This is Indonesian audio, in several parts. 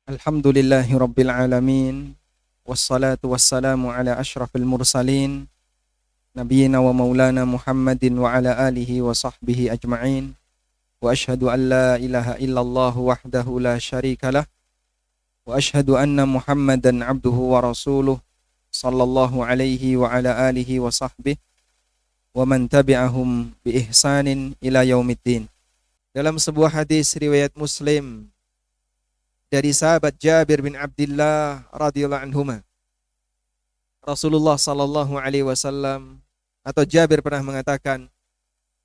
Alhamdulillahi Rabbil Alamin. Wassalatu wassalamu ala ashrafil mursalin Nabiyyina wa maulana Muhammadin wa ala alihi wa sahbihi ajma'in. Wa ashhadu an la ilaha illallah wahdahu la syarika lah. Wa ashhadu anna Muhammadan abduhu wa rasuluh sallallahu alaihi wa ala alihi wa sahbihi wa man tabi'ahum bi ihsanin ila yaumiddin. Dalam sebuah hadis riwayat Muslim dari sahabat Jabir bin Abdullah radhiyallahu anhuma, Rasulullah sallallahu alaihi wasallam atau Jabir pernah mengatakan,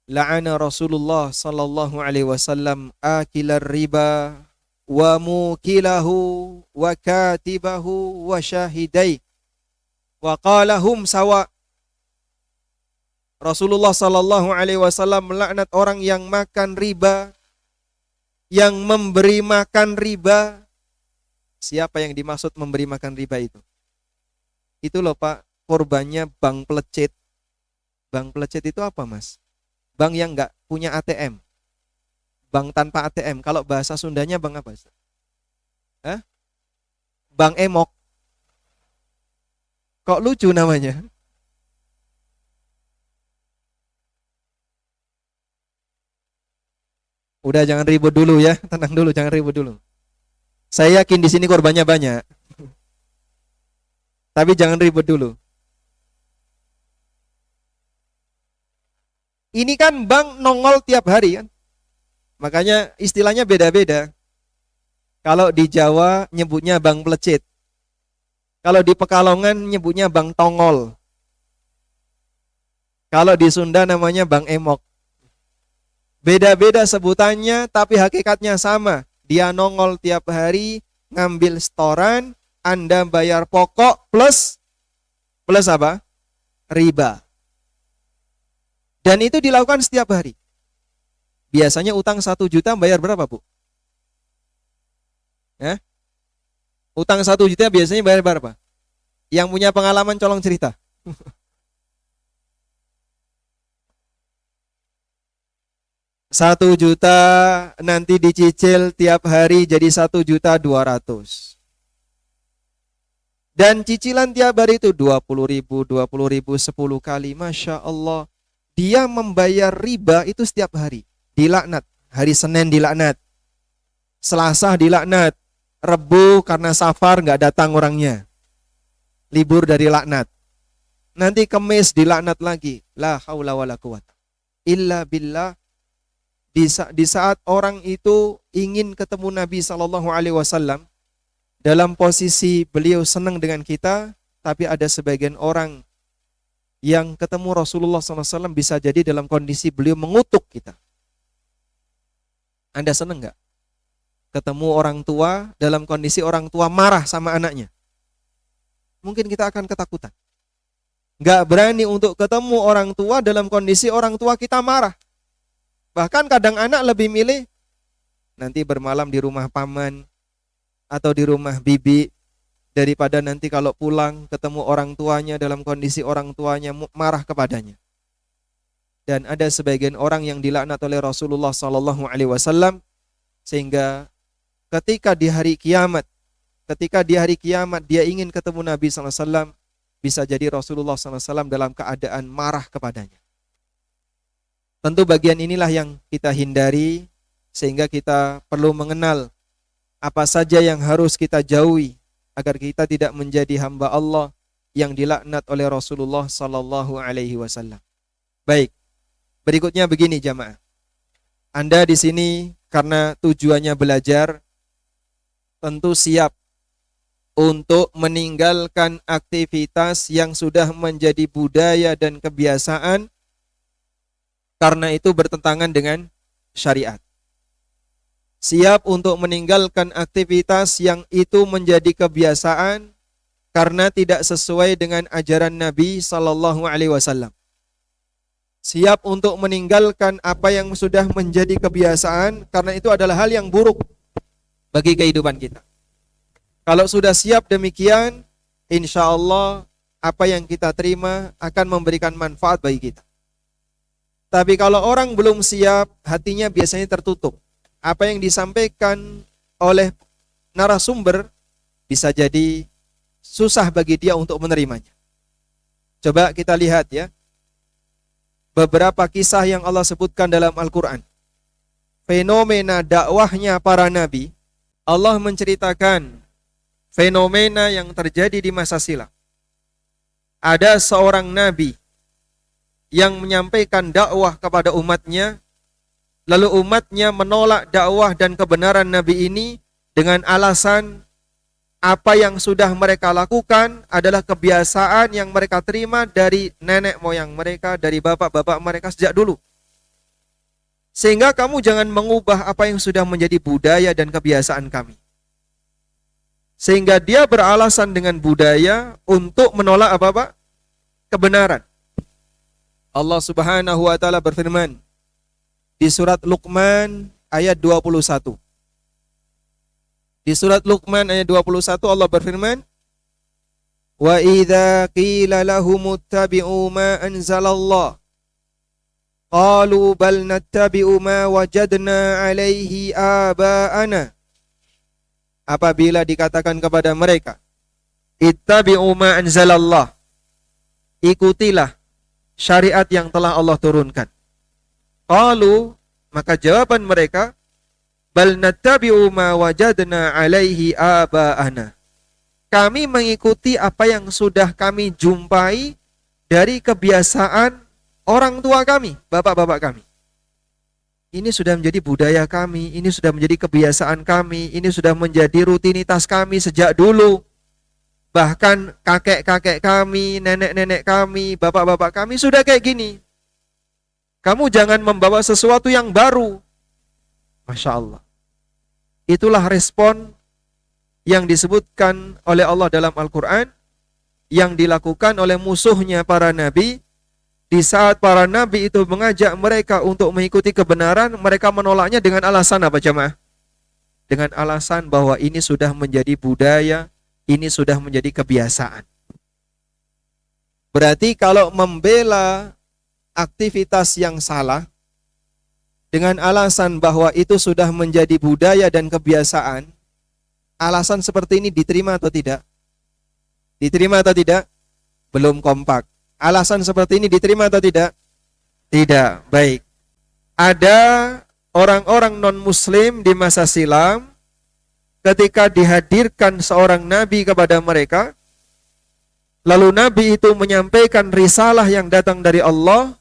la'ana Rasulullah sallallahu alaihi wasallam akilar riba wa mukilahu wa katibahu wa syahidai wa qala hum sawa. Rasulullah sallallahu alaihi wasallam melaknat orang yang makan riba, yang memberi makan riba. Siapa yang dimaksud memberi makan riba itu? Itu loh Pak, korbannya bank pelecet. Bank pelecet itu apa Mas? Bank yang nggak punya ATM. Bank tanpa ATM. Kalau bahasa Sundanya bank apa? Hah? Bank emok. Kok lucu namanya? Udah jangan ribut dulu ya, tenang dulu, jangan ribut dulu. Saya yakin di sini korbannya banyak. Tapi jangan ribut dulu. Ini kan bank nongol tiap hari kan. Makanya istilahnya beda-beda. Kalau di Jawa nyebutnya bank pelecit. Kalau di Pekalongan nyebutnya bank tongol. Kalau di Sunda namanya bank emok. Beda-beda sebutannya tapi hakikatnya sama. Dia nongol tiap hari, ngambil setoran, Anda bayar pokok plus apa? Riba. Dan itu dilakukan setiap hari. Biasanya utang 1 juta bayar berapa, Bu? Ya? Utang 1 juta biasanya bayar berapa? Yang punya pengalaman colong cerita. 1 juta nanti dicicil tiap hari jadi 1.200.000. Dan cicilan tiap hari itu 20.000, 10 kali. Masya Allah. Dia membayar riba itu setiap hari. Dilaknat. Hari Senin dilaknat. Selasa dilaknat. Rebu karena safar nggak datang orangnya. Libur dari laknat. Nanti Kemis dilaknat lagi. La haula wala quwata illa billah. Di saat orang itu ingin ketemu Nabi Sallallahu Alaihi Wasallam dalam posisi beliau senang dengan kita, tapi ada sebagian orang yang ketemu Rasulullah SAW bisa jadi dalam kondisi beliau mengutuk kita. Anda senang nggak ketemu orang tua dalam kondisi orang tua marah sama anaknya? Mungkin kita akan ketakutan. Nggak berani untuk ketemu orang tua dalam kondisi orang tua kita marah. Bahkan kadang anak lebih milih nanti bermalam di rumah paman atau di rumah bibi daripada nanti kalau pulang ketemu orang tuanya dalam kondisi orang tuanya marah kepadanya. Dan ada sebagian orang yang dilaknat oleh Rasulullah SAW sehingga ketika di hari kiamat dia ingin ketemu Nabi SAW, bisa jadi Rasulullah SAW dalam keadaan marah kepadanya. Tentu bagian inilah yang kita hindari sehingga kita perlu mengenal apa saja yang harus kita jauhi agar kita tidak menjadi hamba Allah yang dilaknat oleh Rasulullah sallallahu alaihi wasallam. Baik. Berikutnya begini jamaah. Anda di sini karena tujuannya belajar tentu siap untuk meninggalkan aktivitas yang sudah menjadi budaya dan kebiasaan karena itu bertentangan dengan syariat. Siap untuk meninggalkan aktivitas yang itu menjadi kebiasaan karena tidak sesuai dengan ajaran Nabi Sallallahu Alaihi Wasallam. Siap untuk meninggalkan apa yang sudah menjadi kebiasaan karena itu adalah hal yang buruk bagi kehidupan kita. Kalau sudah siap demikian, insya Allah apa yang kita terima akan memberikan manfaat bagi kita. Tapi kalau orang belum siap, hatinya biasanya tertutup. Apa yang disampaikan oleh narasumber, bisa jadi susah bagi dia untuk menerimanya. Coba kita lihat ya, beberapa kisah yang Allah sebutkan dalam Al-Quran. Fenomena dakwahnya para nabi, Allah menceritakan fenomena yang terjadi di masa silam. Ada seorang nabi yang menyampaikan dakwah kepada umatnya, lalu umatnya menolak dakwah dan kebenaran nabi ini dengan alasan apa yang sudah mereka lakukan adalah kebiasaan yang mereka terima dari nenek moyang mereka, dari bapak-bapak mereka sejak dulu. Sehingga kamu jangan mengubah apa yang sudah menjadi budaya dan kebiasaan kami. Sehingga dia beralasan dengan budaya untuk menolak apa-apa? Kebenaran. Allah Subhanahu wa taala berfirman di surat Luqman ayat 21. Di surat Luqman ayat 21 Allah berfirman, "Wa idza qila lahum ittabi'u ma anzalallah qalu bal nattabi'u ma wajadna 'alaihi aba'ana." Apabila dikatakan kepada mereka, "Ittabi'u ma anzalallah," ikutilah syariat yang telah Allah turunkan. Qalu, maka jawaban mereka, bal nattabi'u ma wajadna 'alaihi aba'ana. Kami mengikuti apa yang sudah kami jumpai dari kebiasaan orang tua kami, bapak-bapak kami. Ini sudah menjadi budaya kami, ini sudah menjadi kebiasaan kami, ini sudah menjadi rutinitas kami sejak dulu. Bahkan kakek-kakek kami, nenek-nenek kami, bapak-bapak kami sudah kayak gini. Kamu jangan membawa sesuatu yang baru. Masya Allah. Itulah respon yang disebutkan oleh Allah dalam Al-Quran, yang dilakukan oleh musuhnya para nabi. Di saat para nabi itu mengajak mereka untuk mengikuti kebenaran, mereka menolaknya dengan alasan apa jemaah? Dengan alasan bahwa ini sudah menjadi budaya, ini sudah menjadi kebiasaan. Berarti kalau membela aktivitas yang salah dengan alasan bahwa itu sudah menjadi budaya dan kebiasaan, alasan seperti ini diterima atau tidak? Diterima atau tidak? Belum kompak. Alasan seperti ini diterima atau tidak? Tidak. Baik. Ada orang-orang non-muslim di masa silam, ketika dihadirkan seorang nabi kepada mereka, lalu nabi itu menyampaikan risalah yang datang dari Allah,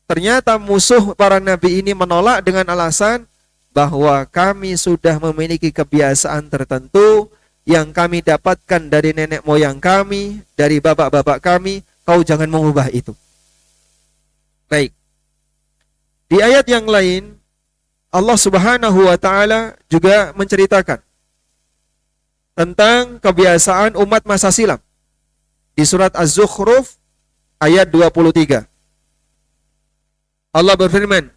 ternyata musuh para nabi ini menolak dengan alasan bahwa kami sudah memiliki kebiasaan tertentu yang kami dapatkan dari nenek moyang kami, dari bapak-bapak kami, kau jangan mengubah itu. Baik. Di ayat yang lain, Allah Subhanahu wa taala juga menceritakan tentang kebiasaan umat masa silam. Di surat Az-Zukhruf ayat 23. Allah berfirman,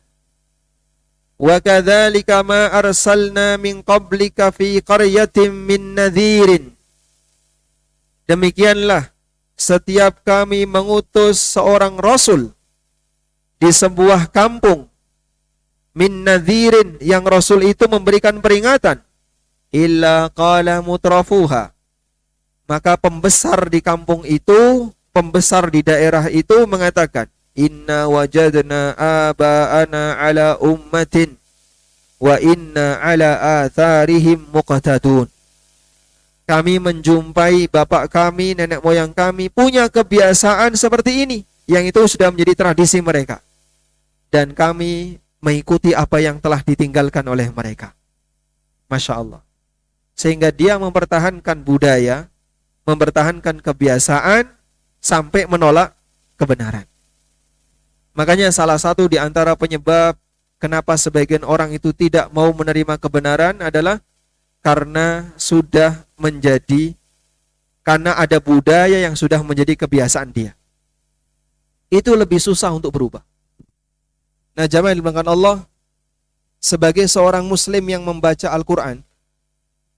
"Wa kadzalika ma arsalna min qablika fi qaryatin min nadhirin." Demikianlah setiap kami mengutus seorang rasul di sebuah kampung, min nadhirin, yang rasul itu memberikan peringatan, illa qala mutrafuha, maka pembesar di kampung itu, pembesar di daerah itu mengatakan, inna wajadna aba'ana ala ummatin wa inna ala atharihim muqtadun. Kami menjumpai bapak kami, nenek moyang kami punya kebiasaan seperti ini, yang itu sudah menjadi tradisi mereka, dan kami mengikuti apa yang telah ditinggalkan oleh mereka. Masya Allah. Sehingga dia mempertahankan budaya, mempertahankan kebiasaan sampai menolak kebenaran. Makanya salah satu di antara penyebab kenapa sebagian orang itu tidak mau menerima kebenaran adalah karena sudah menjadi, karena ada budaya yang sudah menjadi kebiasaan dia. Itu lebih susah untuk berubah. Nah, jamaah yang dimuliakan Allah, sebagai seorang muslim yang membaca Al-Quran,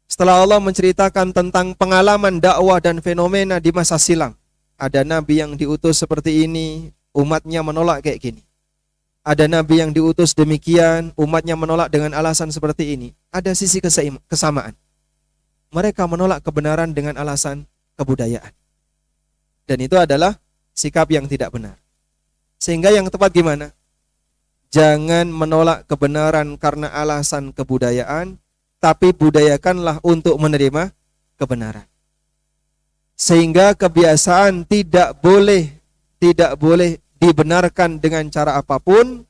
setelah Allah menceritakan tentang pengalaman dakwah dan fenomena di masa silam, ada nabi yang diutus seperti ini, umatnya menolak kayak gini. Ada nabi yang diutus demikian, umatnya menolak dengan alasan seperti ini. Ada sisi kesamaan. mereka menolak kebenaran dengan alasan kebudayaan. Dan itu adalah sikap yang tidak benar. Sehingga yang tepat gimana? Jangan menolak kebenaran karena alasan kebudayaan, tapi budayakanlah untuk menerima kebenaran. Sehingga kebiasaan tidak boleh dibenarkan dengan cara apapun,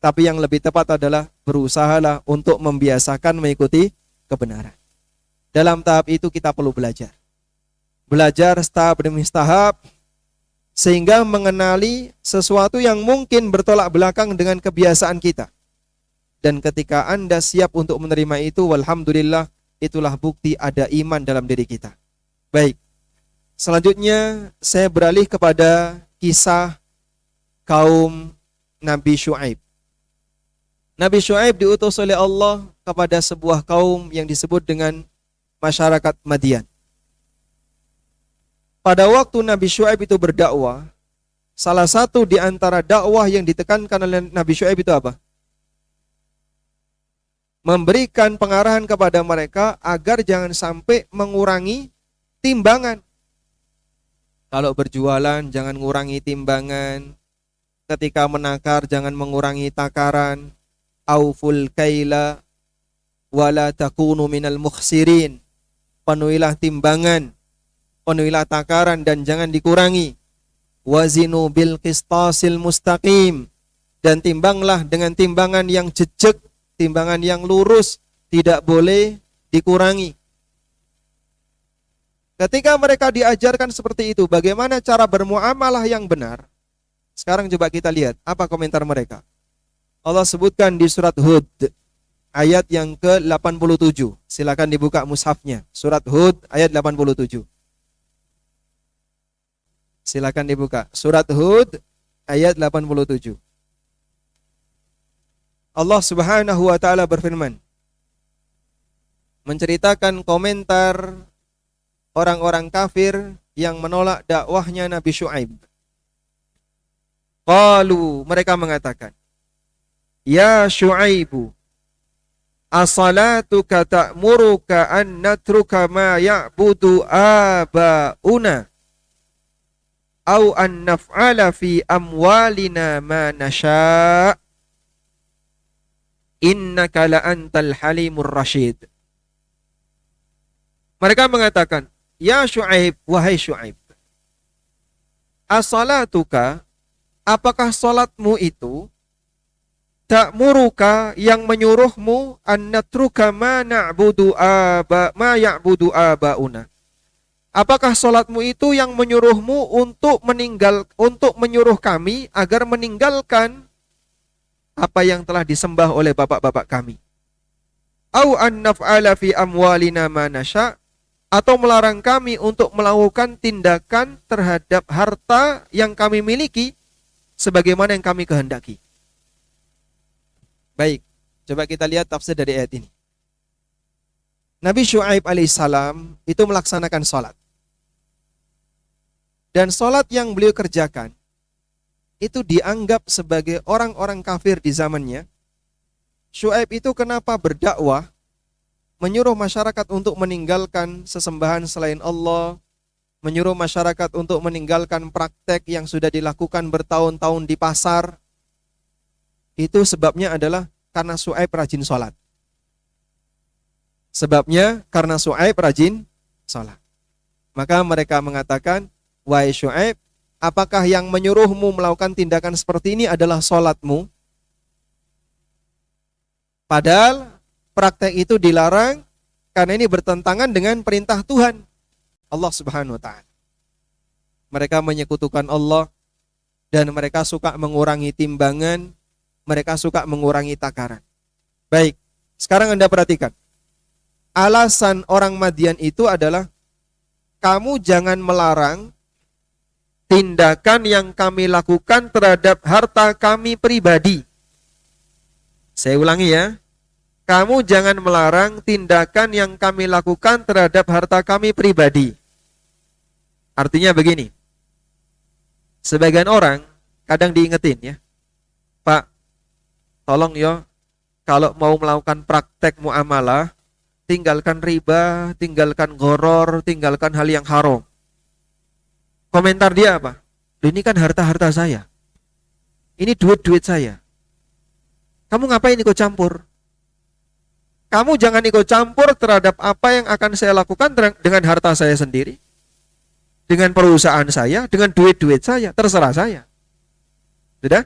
tapi yang lebih tepat adalah berusahalah untuk membiasakan mengikuti kebenaran. Dalam tahap itu kita perlu belajar. Belajar tahap demi tahap, sehingga mengenali sesuatu yang mungkin bertolak belakang dengan kebiasaan kita. Dan ketika Anda siap untuk menerima itu, walhamdulillah, itulah bukti ada iman dalam diri kita. Baik, selanjutnya saya beralih kepada kisah kaum Nabi Syuaib. Nabi Syuaib diutus oleh Allah kepada sebuah kaum yang disebut dengan masyarakat Madian. Pada waktu Nabi Syuaib itu berdakwah, salah satu di antara dakwah yang ditekankan oleh Nabi Syuaib itu apa? Memberikan pengarahan kepada mereka agar jangan sampai mengurangi timbangan. Kalau berjualan jangan mengurangi timbangan. Ketika menakar jangan mengurangi takaran. Auful kaila wala takunu minal mukhsirin. Penuhilah timbangan, penuhilah takaran dan jangan dikurangi. Wazinu bil qistasil mustaqim, dan timbanglah dengan timbangan yang jejak, timbangan yang lurus, tidak boleh dikurangi. Ketika mereka diajarkan seperti itu, bagaimana cara bermuamalah yang benar? Sekarang coba kita lihat apa komentar mereka. Allah sebutkan di surat Hud ayat yang ke-87. Silakan dibuka mushafnya. Surat Hud ayat 87. Silakan dibuka. Surat Hud ayat 87. Allah Subhanahu wa taala berfirman, menceritakan komentar orang-orang kafir yang menolak dakwahnya Nabi Syuaib. Qalu, mereka mengatakan, ya Syuaibu, as-salatuka ta'muruka an natruka ma ya'budu aba'una au an naf'ala fi amwalina ma nasha' innaka la antal halimur rasyid. Mereka mengatakan, ya Syuaib, wahai Syuaib, as-salatuka, apakah salatmu itu ta'muruka yang menyuruhmu an natruka ma ya'budu aba'una. Apakah salatmu itu yang menyuruhmu untuk menyuruh kami agar meninggalkan apa yang telah disembah oleh bapak-bapak kami? Au an naf'ala fi amwalina ma nasha', atau melarang kami untuk melakukan tindakan terhadap harta yang kami miliki sebagaimana yang kami kehendaki. Baik, coba kita lihat tafsir dari ayat ini. Nabi Syuaib alaihissalam itu melaksanakan sholat. Dan sholat yang beliau kerjakan itu dianggap sebagai orang-orang kafir di zamannya. Syuaib itu kenapa berdakwah, menyuruh masyarakat untuk meninggalkan sesembahan selain Allah, menyuruh masyarakat untuk meninggalkan praktek yang sudah dilakukan bertahun-tahun di pasar. Itu sebabnya adalah karena Syuaib rajin sholat. Sebabnya karena Syuaib rajin sholat. Maka mereka mengatakan, wahai Syuaib, apakah yang menyuruhmu melakukan tindakan seperti ini adalah sholatmu? Padahal praktek itu dilarang karena ini bertentangan dengan perintah Tuhan, Allah Subhanahu wa ta'ala. Mereka menyekutukan Allah dan mereka suka mengurangi timbangan, mereka suka mengurangi takaran. Baik, sekarang Anda perhatikan. Alasan orang Madian itu adalah, kamu jangan melarang tindakan yang kami lakukan terhadap harta kami pribadi. Saya ulangi ya. Kamu jangan melarang tindakan yang kami lakukan terhadap harta kami pribadi. Artinya begini. Sebagian orang kadang diingetin ya, Pak, tolong ya, kalau mau melakukan praktek muamalah, tinggalkan riba, tinggalkan gharar, tinggalkan hal yang haram. Komentar dia apa? Ini kan harta-harta saya. Ini duit-duit saya. Kamu ngapain ikut campur? Kamu jangan ikut campur terhadap apa yang akan saya lakukan dengan harta saya sendiri. Dengan perusahaan saya, dengan duit-duit saya, terserah saya. Sudah?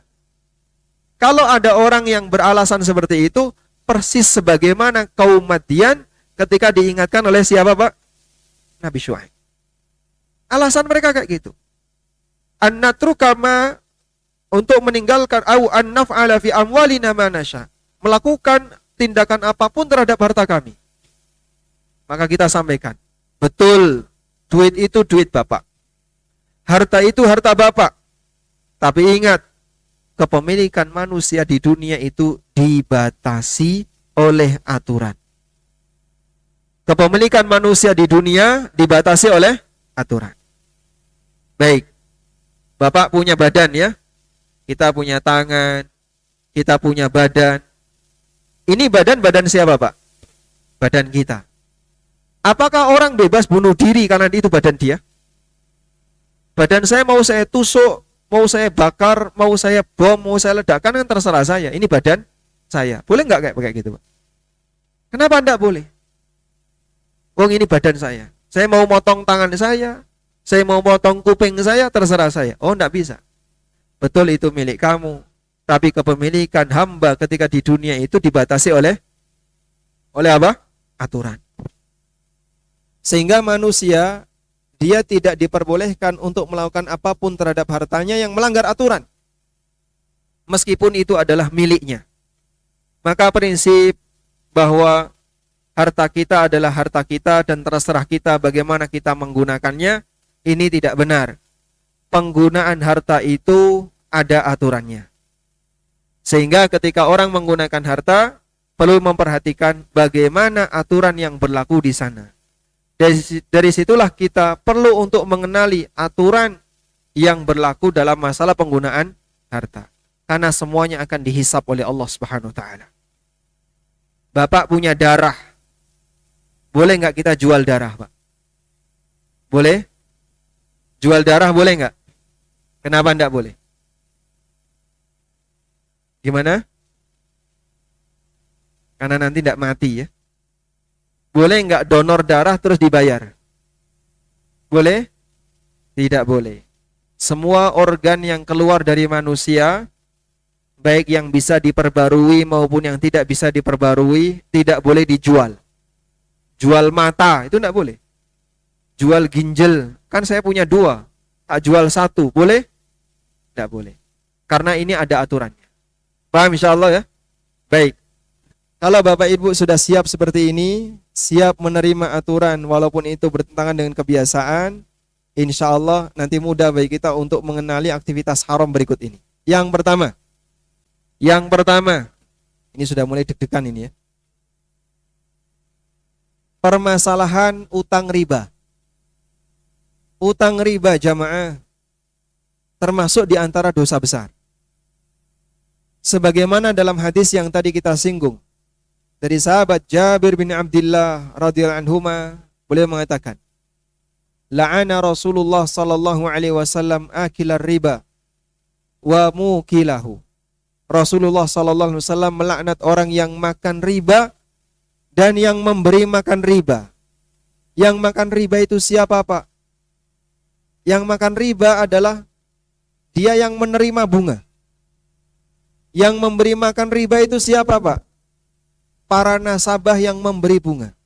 Kalau ada orang yang beralasan seperti itu, persis sebagaimana kaum Madian ketika diingatkan oleh siapa, Pak? Nabi Syuaib. Alasan mereka kayak gitu. An-natruka ma, untuk meninggalkan au an-naf'ala fi amwalina ma nasha. Melakukan tindakan apapun terhadap harta kami. Maka kita sampaikan, betul, duit itu duit Bapak. Harta itu harta Bapak. Tapi ingat, kepemilikan manusia di dunia itu dibatasi oleh aturan. Kepemilikan manusia di dunia dibatasi oleh aturan. Baik, Bapak punya badan ya, kita punya tangan, kita punya badan. Ini badan siapa Pak? Badan kita. Apakah orang bebas bunuh diri karena itu badan dia? Badan saya mau saya tusuk, mau saya bakar, mau saya bom, mau saya ledakan, kan terserah saya. Ini badan saya. Boleh nggak kayak gitu, Pak? Kenapa enggak boleh? Wong ini badan saya. Saya mau motong tangan saya mau motong kuping saya, terserah saya. Oh, enggak bisa. Betul itu milik kamu. Tapi kepemilikan hamba ketika di dunia itu dibatasi oleh apa? Aturan. Sehingga manusia dia tidak diperbolehkan untuk melakukan apapun terhadap hartanya yang melanggar aturan. Meskipun itu adalah miliknya. Maka prinsip bahwa harta kita adalah harta kita dan terserah kita bagaimana kita menggunakannya, ini tidak benar. Penggunaan harta itu ada aturannya. Sehingga ketika orang menggunakan harta, perlu memperhatikan bagaimana aturan yang berlaku di sana. Dari situlah kita perlu untuk mengenali aturan yang berlaku dalam masalah penggunaan harta. Karena semuanya akan dihisap oleh Allah Subhanahu wa taala. Bapak punya darah. Boleh nggak kita jual darah, Pak? Boleh? Jual darah boleh nggak? Kenapa enggak boleh? Gimana? Karena nanti enggak mati ya. Boleh enggak donor darah terus dibayar? Boleh? Tidak boleh. Semua organ yang keluar dari manusia, baik yang bisa diperbarui maupun yang tidak bisa diperbarui, tidak boleh dijual. Jual mata, itu enggak boleh. Jual ginjal, kan saya punya 2, tak jual 1, boleh? Tidak boleh. Karena ini ada aturannya. Paham insyaallah ya? Baik. Kalau Bapak Ibu sudah siap seperti ini, siap menerima aturan walaupun itu bertentangan dengan kebiasaan, insyaallah nanti mudah bagi kita untuk mengenali aktivitas haram berikut ini. Yang pertama, ini sudah mulai deg-degan ini ya. Permasalahan utang riba. Utang riba jamaah termasuk di antara dosa besar. Sebagaimana dalam hadis yang tadi kita singgung dari sahabat Jabir bin Abdullah radhiyallahu anhuma, beliau mengatakan, la'ana Rasulullah sallallahu alaihi wasallam akilar riba wa mukilahu. Rasulullah sallallahu alaihi wasallam melaknat orang yang makan riba dan yang memberi makan riba. Yang makan riba itu siapa, Pak? Yang makan riba adalah dia yang menerima bunga. Yang memberi makan riba itu siapa, Pak? Para nasabah yang memberi bunga.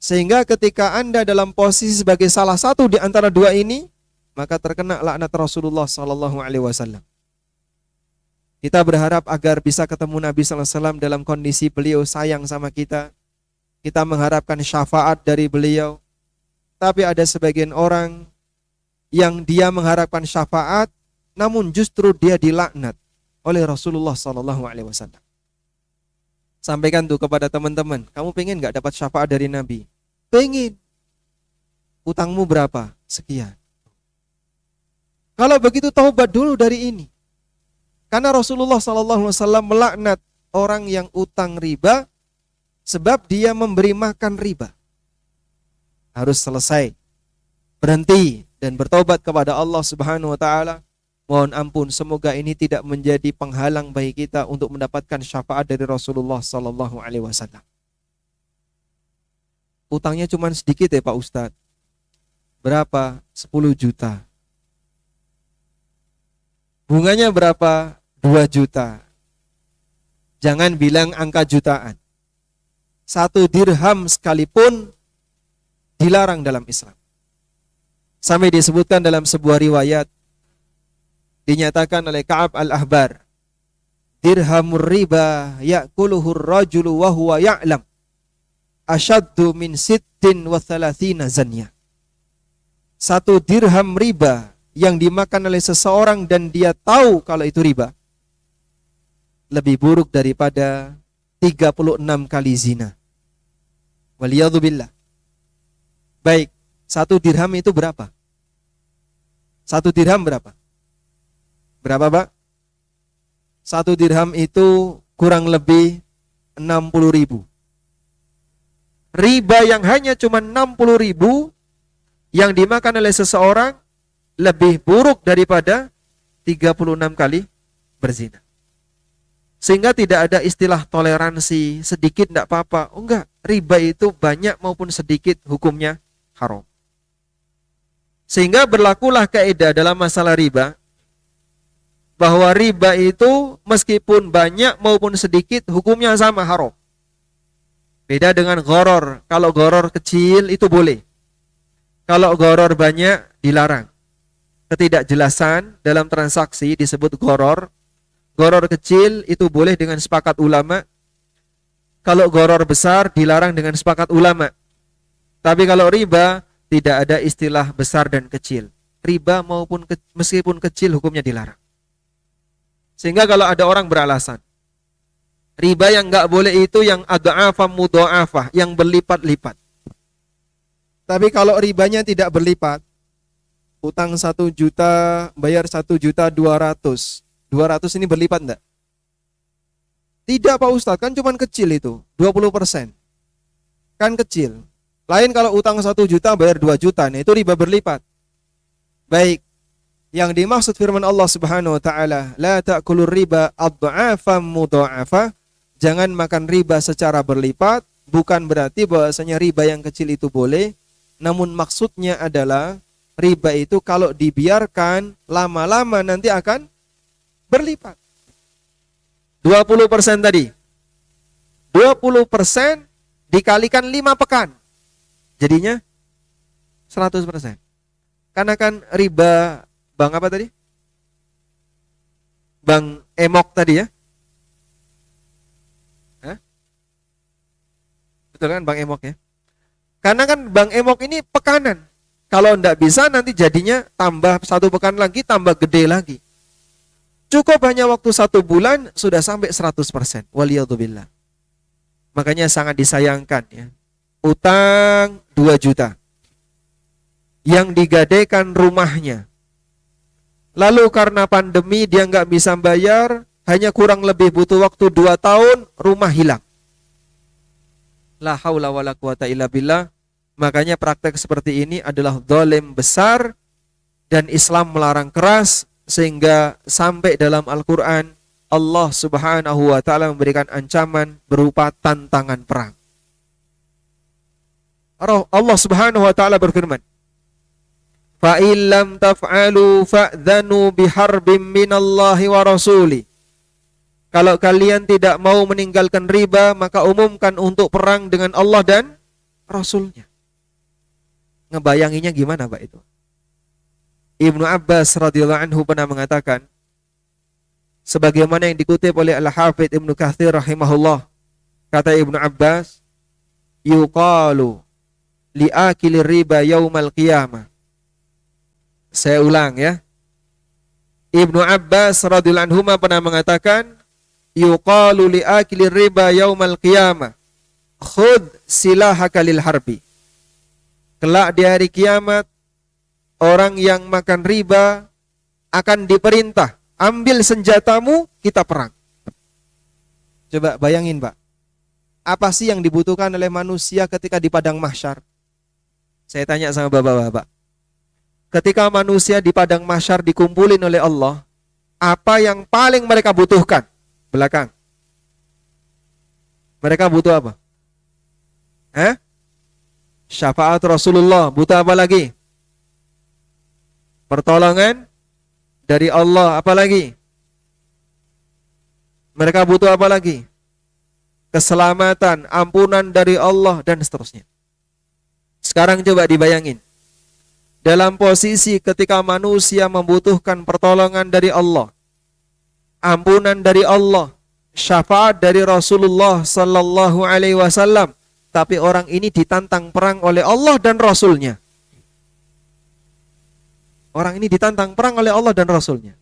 Sehingga ketika Anda dalam posisi sebagai salah satu di antara dua ini, maka terkena laknat Rasulullah sallallahu alaihi wasallam. Kita berharap agar bisa ketemu Nabi sallallahu alaihi wasallam dalam kondisi beliau sayang sama kita. Kita mengharapkan syafaat dari beliau. Tapi ada sebagian orang yang dia mengharapkan syafaat, namun justru dia dilaknat oleh Rasulullah sallallahu alaihi wasallam. Sampaikan tuh kepada teman-teman, kamu pengen gak dapat syafaat dari Nabi? Pengen. Utangmu berapa? Sekian. Kalau begitu taubat dulu dari ini. Karena Rasulullah sallallahu alaihi wasallam melaknat orang yang utang riba Sebab dia memberi makan riba. Harus selesai, berhenti dan bertobat kepada Allah Subhanahu wa taala. Mohon ampun, semoga ini tidak menjadi penghalang bagi kita untuk mendapatkan syafaat dari Rasulullah sallallahu alaihi wasallam. Utangnya cuma sedikit ya Pak Ustadz. Berapa? 10 juta. Bunganya berapa? 2 juta. Jangan bilang angka jutaan. 1 dirham sekalipun dilarang dalam Islam. Sampai disebutkan dalam sebuah riwayat, dinyatakan oleh Ka'ab al-Ahbar, dirhamur riba ya'kuluhur rajulu wa huwa ya'lam asyaddu min 36 zanya. 1 dirham riba yang dimakan oleh seseorang dan dia tahu kalau itu riba, lebih buruk daripada 36 kali zina. Waliyadzubillah. Baik, 1 dirham itu berapa? 1 dirham berapa? Berapa Pak? 1 dirham itu kurang lebih 60.000. Riba yang hanya cuma 60.000 yang dimakan oleh seseorang lebih buruk daripada 36 kali berzina. Sehingga tidak ada istilah toleransi, sedikit tidak apa-apa. Oh enggak, riba itu banyak maupun sedikit hukumnya haram. Sehingga berlakulah kaidah dalam masalah riba, bahwa riba itu meskipun banyak maupun sedikit hukumnya sama, haram. Beda dengan gharar. Kalau gharar kecil itu boleh. Kalau gharar banyak dilarang. Ketidakjelasan dalam transaksi disebut gharar. Gharar kecil itu boleh dengan sepakat ulama. Kalau gharar besar dilarang dengan sepakat ulama. Tapi kalau riba tidak ada istilah besar dan kecil. Riba meskipun kecil hukumnya dilarang. Sehingga kalau ada orang beralasan, riba yang enggak boleh itu yang adha'afa mudha'afah, yang berlipat-lipat. Tapi kalau ribanya tidak berlipat, utang 1 juta, bayar 1.200.000. 200 ini berlipat enggak? Tidak Pak Ustadz, kan cuma kecil itu, 20%. Kan kecil. Lain kalau utang 1 juta bayar 2 juta, nah itu riba berlipat. Baik, yang dimaksud firman Allah Subhanahu wa taala, la ta'kulur riba adha'afan mudha'afah. Jangan makan riba secara berlipat, bukan berarti bahwasanya riba yang kecil itu boleh, namun maksudnya adalah riba itu kalau dibiarkan lama-lama nanti akan berlipat. 20% tadi. 20% dikalikan 5 pekan. Jadinya 100%. Karena kan riba bank apa tadi? Bank emok tadi ya? Hah? Betul kan bank emok ya? Karena kan bank emok ini pekanan. Kalau enggak bisa nanti jadinya tambah 1 pekan lagi, tambah gede lagi. Cukup hanya waktu 1 bulan sudah sampai 100%. Waliyadzubillah. Makanya sangat disayangkan ya. Utang 2 juta. Yang digadaikan rumahnya. Lalu karena pandemi dia nggak bisa bayar, hanya kurang lebih butuh waktu 2 tahun, rumah hilang. La haula wala quwata illa billah. Makanya praktek seperti ini adalah zalim besar dan Islam melarang keras. Sehingga sampai dalam Al-Quran Allah Subhanahu wa ta'ala memberikan ancaman berupa tantangan perang. Allah Subhanahu wa ta'ala berfirman, fa illam taf'alu fa'dhanu biharbim minallahi wa rasuli. Kalau kalian tidak mau meninggalkan riba, maka umumkan untuk perang dengan Allah dan Rasulnya. Ngebayanginya gimana Pak itu? Ibnu Abbas radhiyallahu anhu pernah mengatakan, sebagaimana yang dikutip oleh Al-Hafidz Ibnu Katsir rahimahullah, kata Ibnu Abbas, yuqalu li'akilir riba yaumal qiyamah. Saya ulang ya. Ibnu Abbas radhiyallahu anhu pernah mengatakan, yuqalu li'akilir riba yaumal qiyamah, khudh silahaka lil harbi. Kelak di hari kiamat, orang yang makan riba akan diperintah, ambil senjatamu, kita perang. Coba bayangin Pak, Apa sih yang dibutuhkan oleh manusia ketika di padang mahsyar? Saya tanya sama bapak-bapak. Ketika manusia di padang mahsyar dikumpulin oleh Allah, apa yang paling mereka butuhkan? Belakang. Mereka butuh apa? Syafaat Rasulullah. Butuh apa lagi? Pertolongan dari Allah. Apa lagi? Mereka butuh apa lagi? Keselamatan, ampunan dari Allah, dan seterusnya. Sekarang coba dibayangin. Dalam posisi ketika manusia membutuhkan pertolongan dari Allah, ampunan dari Allah, syafaat dari Rasulullah sallallahu alaihi wasallam, tapi orang ini ditantang perang oleh Allah dan Rasulnya. Orang ini ditantang perang oleh Allah dan Rasulnya.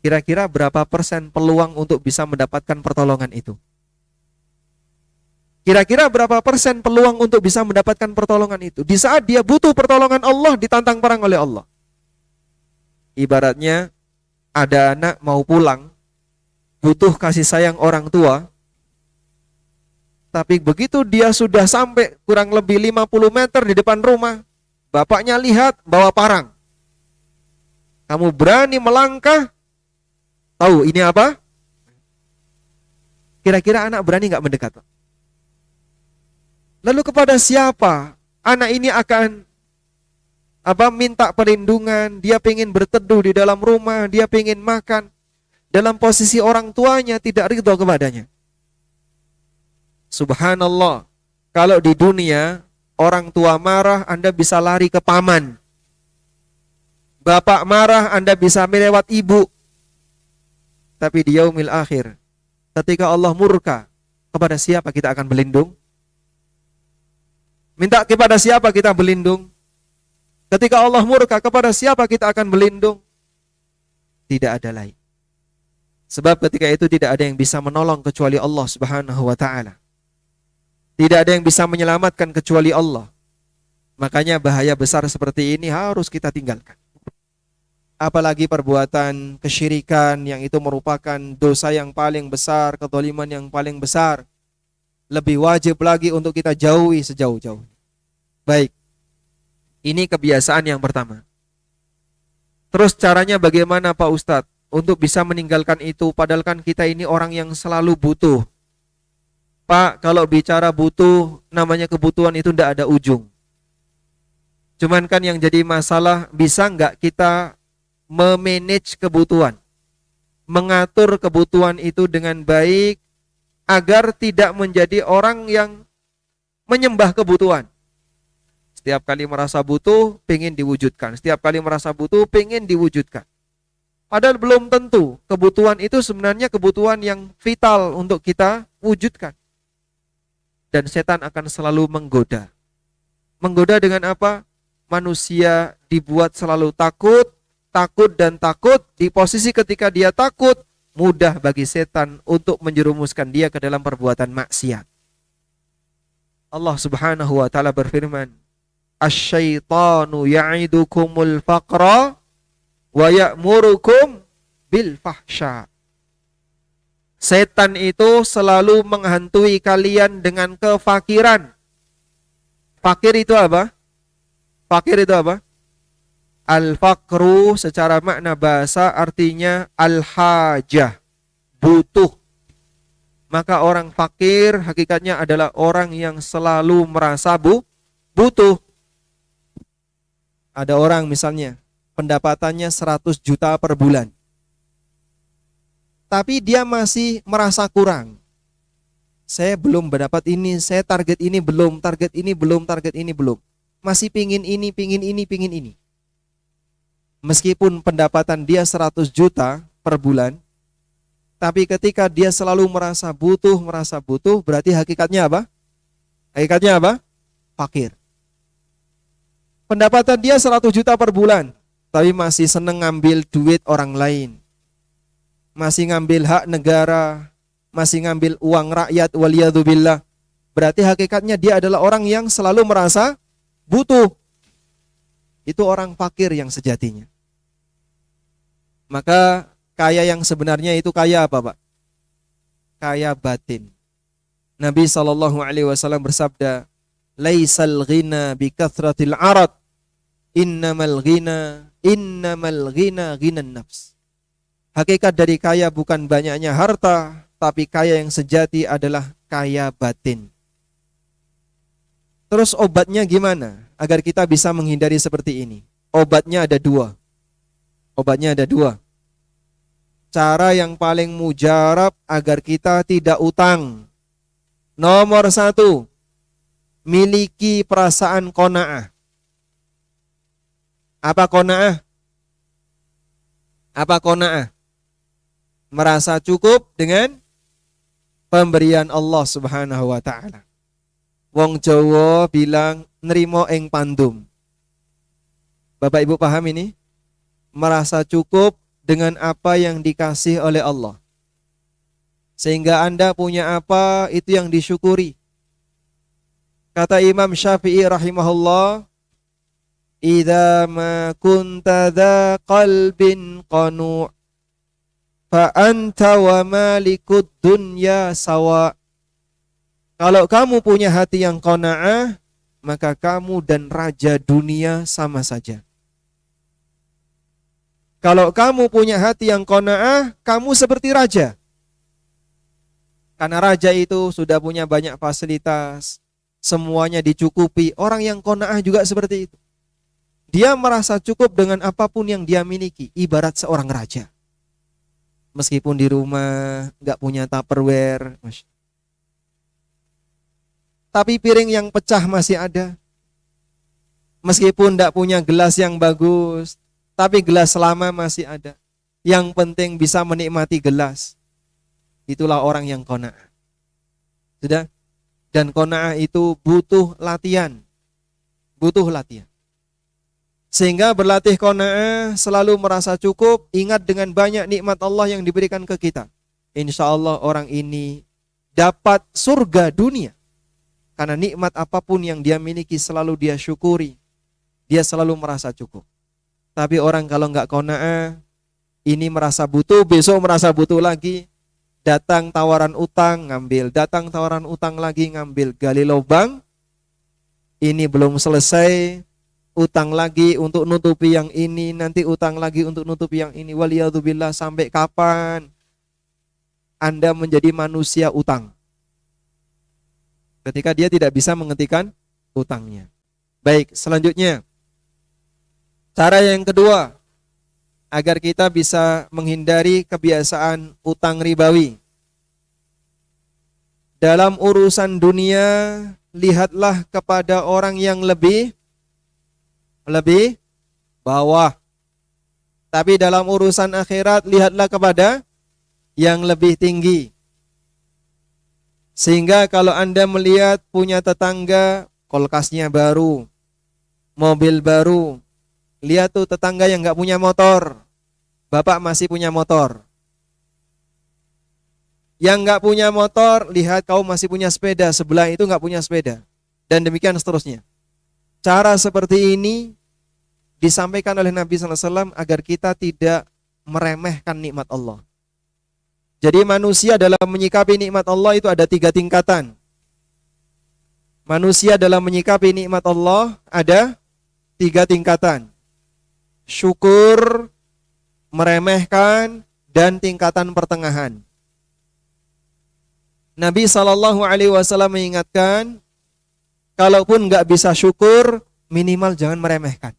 Kira-kira berapa persen peluang untuk bisa mendapatkan pertolongan itu? Kira-kira berapa persen peluang untuk bisa mendapatkan pertolongan itu? Di saat dia butuh pertolongan Allah, ditantang perang oleh Allah. Ibaratnya ada anak mau pulang, butuh kasih sayang orang tua, tapi begitu dia sudah sampai kurang lebih 50 meter di depan rumah, bapaknya lihat bawa parang. Kamu berani melangkah? Tahu ini apa? Kira-kira anak berani nggak mendekat, Pak? Lalu kepada siapa anak ini akan minta perlindungan? Dia pengen berteduh di dalam rumah, dia pengen makan. Dalam posisi orang tuanya tidak ridho kepadanya. Subhanallah. Kalau di dunia orang tua marah, Anda bisa lari ke paman. Bapak marah, Anda bisa melewat ibu. Tapi di yaumil akhir, ketika Allah murka, kepada siapa kita akan berlindung? Minta kepada siapa kita berlindung? Ketika Allah murka, kepada siapa kita akan berlindung? Tidak ada lain. Sebab ketika itu tidak ada yang bisa menolong kecuali Allah Subhanahu wa ta'ala. Tidak ada yang bisa menyelamatkan kecuali Allah. Makanya bahaya besar seperti ini harus kita tinggalkan. Apalagi perbuatan kesyirikan yang itu merupakan dosa yang paling besar, kezaliman yang paling besar. Lebih wajib lagi untuk kita jauhi sejauh-jauh. Baik, ini kebiasaan yang pertama. Terus caranya bagaimana Pak Ustadz untuk bisa meninggalkan itu? Padahal kan kita ini orang yang selalu butuh. Pak, kalau bicara butuh, namanya kebutuhan itu tidak ada ujung. Cuman kan yang jadi masalah, bisa nggak kita memanage kebutuhan, mengatur kebutuhan itu dengan baik, agar tidak menjadi orang yang menyembah kebutuhan. Setiap kali merasa butuh, pengen diwujudkan. Setiap kali merasa butuh, pengen diwujudkan. Padahal belum tentu kebutuhan itu sebenarnya kebutuhan yang vital untuk kita wujudkan. Dan setan akan selalu menggoda. Menggoda dengan apa? Manusia dibuat selalu takut, takut dan takut. Di posisi ketika dia takut, mudah bagi setan untuk menjerumuskan dia ke dalam perbuatan maksiat. Allah Subhanahu wa ta'ala berfirman, "Asy-syaitanu ya'idukumul faqra wa ya'murukum bil fahsya." Setan itu selalu menghantui kalian dengan kefakiran. Fakir itu apa? Fakir itu apa? Al-faqru secara makna bahasa artinya al-hajah, butuh. Maka orang fakir hakikatnya adalah orang yang selalu merasa butuh. Ada orang misalnya pendapatannya 100 juta per bulan, tapi dia masih merasa kurang. Saya belum mendapat ini, saya target ini belum, target ini belum, target ini belum. Masih pingin ini, pingin ini, pingin ini. Meskipun pendapatan dia 100 juta per bulan, tapi ketika dia selalu merasa butuh, berarti hakikatnya apa? Hakikatnya apa? Fakir. Pendapatan dia 100 juta per bulan, tapi masih seneng ngambil duit orang lain. Masih ngambil hak negara, masih ngambil uang rakyat, waliyadzubillah. Berarti hakikatnya dia adalah orang yang selalu merasa butuh. Itu orang fakir yang sejatinya. Maka kaya yang sebenarnya itu kaya apa, Pak? Kaya batin. Nabi SAW bersabda, "Laisal ghina bi kathratil arad, innamal ghina ghinan nafs." Hakikat dari kaya bukan banyaknya harta, tapi kaya yang sejati adalah kaya batin. Terus obatnya gimana agar kita bisa menghindari seperti ini? Obatnya ada dua. Cara yang paling mujarab agar kita tidak utang. Nomor 1, miliki perasaan qanaah. Apa qanaah? Merasa cukup dengan pemberian Allah Subhanahu wa taala. Wong Jawa bilang nrimo ing pandum. Bapak Ibu paham ini? Merasa cukup dengan apa yang dikasih oleh Allah. Sehingga Anda punya apa, itu yang disyukuri. Kata Imam Syafi'i rahimahullah, "Idza ma kunta dza qalbin qanu' fa anta wa malikud dunya sawa." Kalau kamu punya hati yang qanaah, maka kamu dan raja dunia sama saja. Kalau kamu punya hati yang qanaah, kamu seperti raja. Karena raja itu sudah punya banyak fasilitas, semuanya dicukupi. Orang yang qanaah juga seperti itu. Dia merasa cukup dengan apapun yang dia miliki, ibarat seorang raja. Meskipun di rumah nggak punya Tupperware, tapi piring yang pecah masih ada. Meskipun nggak punya gelas yang bagus, tapi gelas lama masih ada. Yang penting bisa menikmati gelas. Itulah orang yang qanaah. Sudah? Dan qanaah itu butuh latihan. Sehingga berlatih qanaah, selalu merasa cukup, ingat dengan banyak nikmat Allah yang diberikan ke kita. Insya Allah orang ini dapat surga dunia. Karena nikmat apapun yang dia miliki selalu dia syukuri. Dia selalu merasa cukup. Tapi orang kalau nggak qanaah, ini merasa butuh, besok merasa butuh lagi. Datang tawaran utang, ngambil. Datang tawaran utang lagi, ngambil. Gali lubang, ini belum selesai, utang lagi untuk nutupi yang ini, nanti utang lagi untuk nutupi yang ini. Waliyadzubillah, sampai kapan Anda menjadi manusia utang? Ketika dia tidak bisa menghentikan utangnya. Baik, selanjutnya. Cara yang kedua, agar kita bisa menghindari kebiasaan utang ribawi. Dalam urusan dunia, lihatlah kepada orang yang lebih bawah. Tapi dalam urusan akhirat, lihatlah kepada yang lebih tinggi. Sehingga kalau Anda melihat punya tetangga, kulkasnya baru, mobil baru, lihat tuh tetangga yang nggak punya motor, Bapak masih punya motor. Yang nggak punya motor, lihat kau masih punya sepeda, sebelah itu nggak punya sepeda, dan demikian seterusnya. Cara seperti ini disampaikan oleh Nabi SAW agar kita tidak meremehkan nikmat Allah. Jadi manusia dalam menyikapi nikmat Allah itu ada 3 tingkatan. Manusia dalam menyikapi nikmat Allah ada 3 tingkatan. Syukur, meremehkan, dan tingkatan pertengahan. Nabi SAW mengingatkan, kalaupun nggak bisa syukur, minimal jangan meremehkan.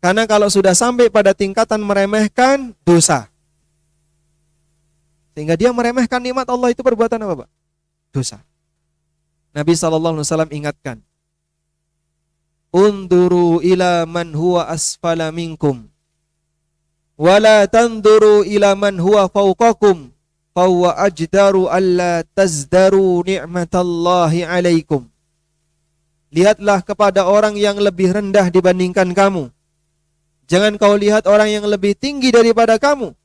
Karena kalau sudah sampai pada tingkatan meremehkan, dosa. Sehingga dia meremehkan nikmat Allah, itu perbuatan apa, Pak? Dosa. Nabi SAW ingatkan, unduru ila man huwa asfala minkum wala tanduru ila man huwa fawqakum fahuwa ajdaru alla tazdaru ni'matallahi alaikum. Lihatlah kepada orang yang lebih rendah dibandingkan kamu. Jangan kau lihat orang yang lebih tinggi daripada kamu,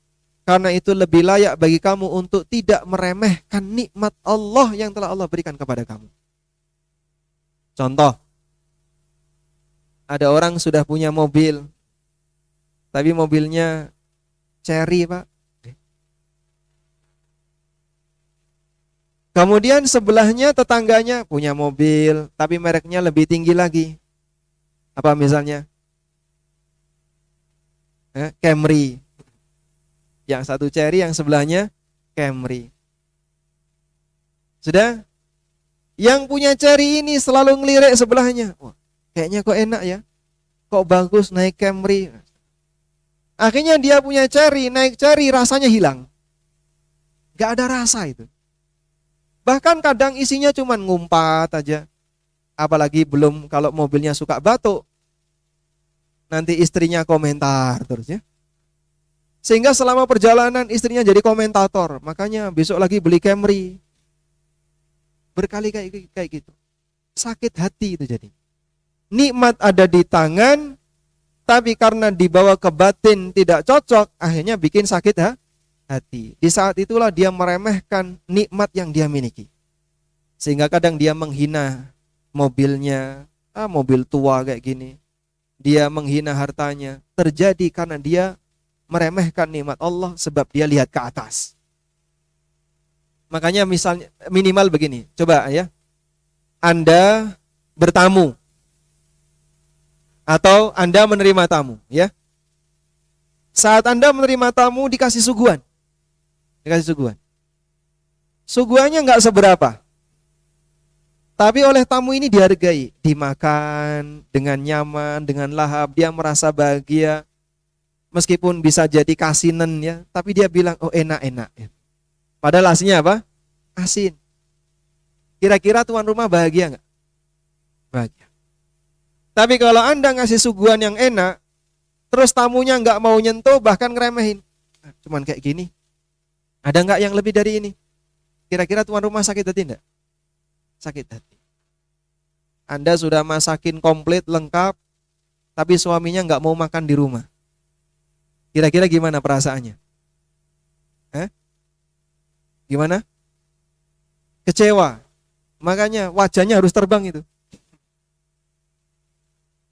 karena itu lebih layak bagi kamu untuk tidak meremehkan nikmat Allah yang telah Allah berikan kepada kamu. Contoh, ada orang sudah punya mobil, tapi mobilnya Cherry, Pak. Kemudian sebelahnya tetangganya punya mobil, tapi mereknya lebih tinggi lagi. Apa misalnya? Camry. Yang satu Cherry, yang sebelahnya Camry. Sudah? Yang punya Cherry ini selalu ngelirik sebelahnya. Wah, kayaknya kok enak ya. Kok bagus naik Camry. Akhirnya dia punya Cherry, naik Cherry rasanya hilang. Gak ada rasa itu. Bahkan kadang isinya cuma ngumpat aja. Apalagi belum kalau mobilnya suka batuk. Nanti istrinya komentar terus ya. Sehingga selama perjalanan istrinya jadi komentator. Makanya besok lagi beli Camry. Berkali kayak gitu. Sakit hati itu jadi. Nikmat ada di tangan, tapi karena dibawa ke batin tidak cocok, akhirnya bikin sakit hati. Di saat itulah dia meremehkan nikmat yang dia miliki. Sehingga kadang dia menghina mobilnya, mobil tua kayak gini. Dia menghina hartanya. Terjadi karena dia meremehkan nikmat Allah sebab dia lihat ke atas. Makanya misalnya minimal begini, coba ya. Anda bertamu atau Anda menerima tamu, ya. Saat Anda menerima tamu dikasih suguhan. Dikasih suguhan. Suguhannya enggak seberapa. Tapi oleh tamu ini dihargai, dimakan dengan nyaman, dengan lahap, dia merasa bahagia. Meskipun bisa jadi kasinan ya, tapi dia bilang, oh enak-enak. Padahal aslinya apa? Asin. Kira-kira tuan rumah bahagia nggak? Bahagia. Tapi kalau Anda ngasih suguhan yang enak, terus tamunya nggak mau nyentuh, bahkan ngeremehin. Cuman kayak gini. Ada nggak yang lebih dari ini? Kira-kira tuan rumah sakit hati enggak? Sakit hati. Anda sudah masakin komplit, lengkap, tapi suaminya nggak mau makan di rumah. Kira-kira gimana perasaannya? Gimana? Kecewa. Makanya wajahnya harus terbang itu.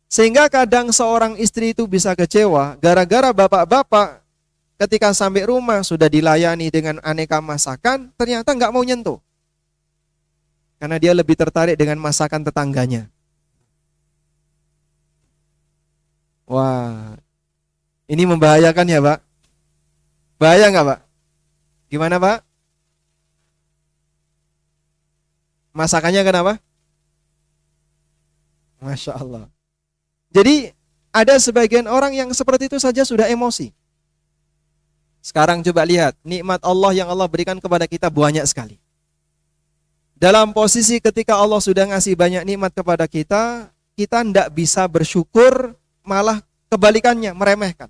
Sehingga kadang seorang istri itu bisa kecewa gara-gara bapak-bapak ketika sampai rumah sudah dilayani dengan aneka masakan, ternyata nggak mau nyentuh. Karena dia lebih tertarik dengan masakan tetangganya. Wah, ini membahayakan ya Pak? Bahaya nggak Pak? Gimana Pak? Masakannya kenapa? Masya Allah. Jadi ada sebagian orang yang seperti itu saja sudah emosi. Sekarang coba lihat, nikmat Allah yang Allah berikan kepada kita banyak sekali. Dalam posisi ketika Allah sudah ngasih banyak nikmat kepada kita, kita tidak bisa bersyukur, malah kebalikannya, meremehkan.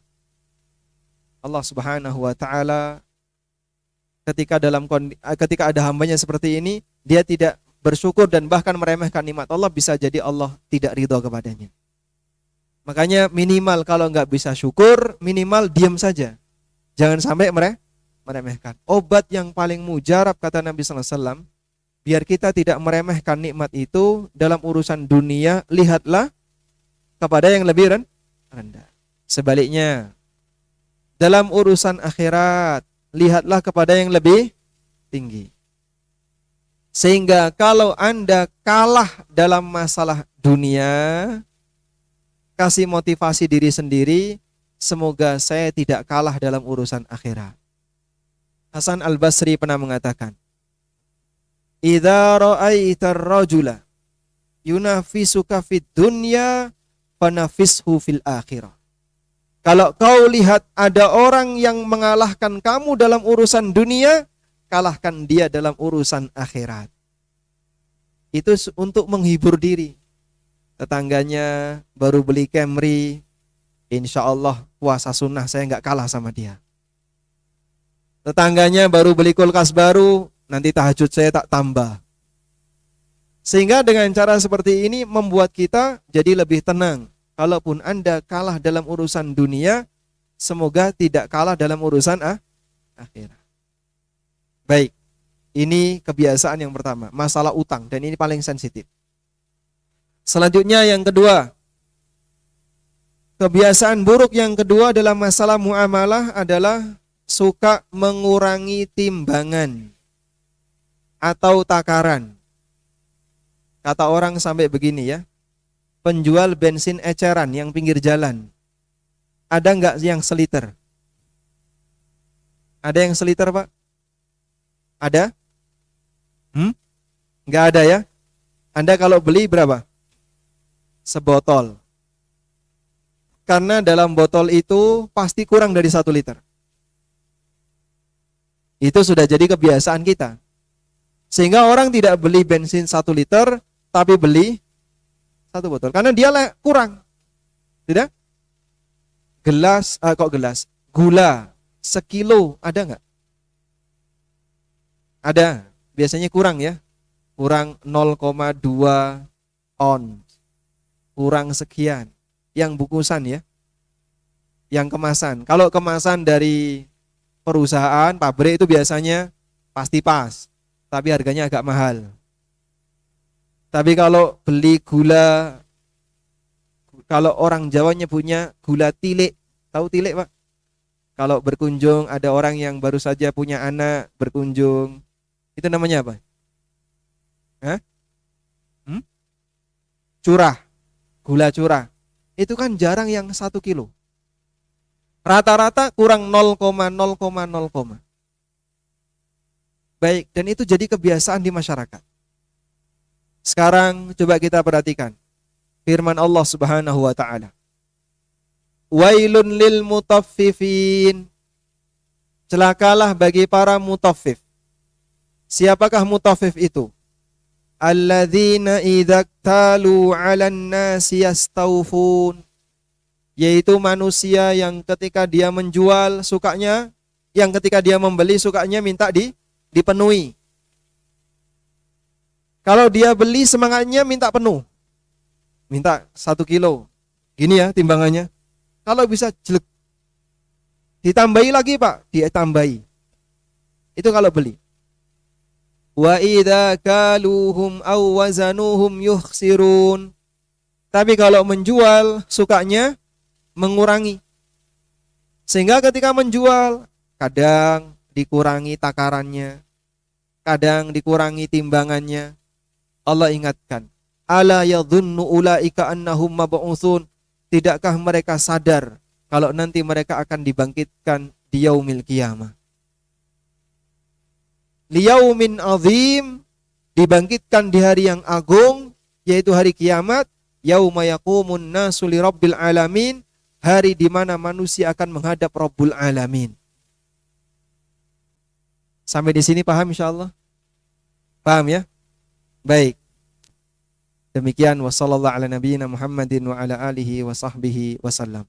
Allah Subhanahu wa taala ketika ada hambanya seperti ini, dia tidak bersyukur dan bahkan meremehkan nikmat Allah, bisa jadi Allah tidak ridho kepadanya. Makanya minimal kalau nggak bisa syukur, minimal diam saja. Jangan sampai meremehkan. Obat yang paling mujarab kata Nabi sallallahu alaihi wasallam, biar kita tidak meremehkan nikmat itu dalam urusan dunia, lihatlah kepada yang lebih rendah. Sebaliknya, dalam urusan akhirat, lihatlah kepada yang lebih tinggi. Sehingga kalau Anda kalah dalam masalah dunia, kasih motivasi diri sendiri, semoga saya tidak kalah dalam urusan akhirat. Hasan Al-Basri pernah mengatakan, "Idza ra'aitar rajula yunafisuka fid dunya fanafishu fil akhirah." Kalau kau lihat ada orang yang mengalahkan kamu dalam urusan dunia, kalahkan dia dalam urusan akhirat. Itu untuk menghibur diri. Tetangganya baru beli Camry, insya Allah puasa sunnah saya nggak kalah sama dia. Tetangganya baru beli kulkas baru, nanti tahajud saya tak tambah. Sehingga dengan cara seperti ini membuat kita jadi lebih tenang. Kalaupun Anda kalah dalam urusan dunia, semoga tidak kalah dalam urusan akhirat. Baik, ini kebiasaan yang pertama, masalah utang, dan ini paling sensitif. Selanjutnya yang kedua, kebiasaan buruk yang kedua dalam masalah muamalah adalah suka mengurangi timbangan. atau takaran. Kata orang sampai begini ya, penjual bensin eceran yang pinggir jalan, ada nggak yang seliter? Ada yang seliter, Pak? Ada? Nggak ada ya? Anda kalau beli berapa? Sebotol. Karena dalam botol itu pasti kurang dari 1 liter. Itu sudah jadi kebiasaan kita. Sehingga orang tidak beli bensin 1 liter, tapi beli 1 botol. Karena dia kurang. Tidak? Gula sekilo ada nggak? Ada. Biasanya kurang ya. Kurang 0,2 on. Kurang sekian. Yang bungkusan ya. Yang kemasan. Kalau kemasan dari perusahaan, pabrik itu biasanya pasti pas. Tapi harganya agak mahal. Tapi kalau beli gula, kalau orang Jawa nyebutnya gula tilik. Tahu tilik, Pak? Kalau berkunjung ada orang yang baru saja punya anak berkunjung, itu namanya apa? Hah? Curah. Gula curah. Itu kan jarang yang 1 kilo. Rata-rata kurang 0,0,0. Baik, dan itu jadi kebiasaan di masyarakat. Sekarang coba kita perhatikan firman Allah Subhanahu wa taala. Wailun lil mutaffifin. Celakalah bagi para mutaffif. Siapakah mutaffif itu? Alladzina idza talu 'alan nasi yastawfun. Yaitu manusia yang ketika dia menjual sukanya, yang ketika dia membeli sukanya minta dipenuhi. Kalau dia beli semangatnya minta penuh. Minta 1 kilo. Gini ya timbangannya. Kalau bisa jelek. Ditambahi lagi, Pak, ditambahi. Itu kalau beli. Wa idza kaluhum aw wazanuhum yukhsirun. Tapi kalau menjual sukanya mengurangi. Sehingga ketika menjual kadang dikurangi takarannya, kadang dikurangi timbangannya. Allah ingatkan, ala yadhunnu ulaika annahum mab'utsun. Tidakkah mereka sadar kalau nanti mereka akan dibangkitkan di yaumil qiyamah? Liyaumin azim, dibangkitkan di hari yang agung, yaitu hari kiamat. Yauma yaqumun nasu lirabbil alamin, hari di mana manusia akan menghadap Rabbul Alamin. Sampai di sini paham insyaallah? Paham ya? Baik. Demikian wa sallallahu ala nabiyyina Muhammadin wa ala alihi wa sahbihi wasallam.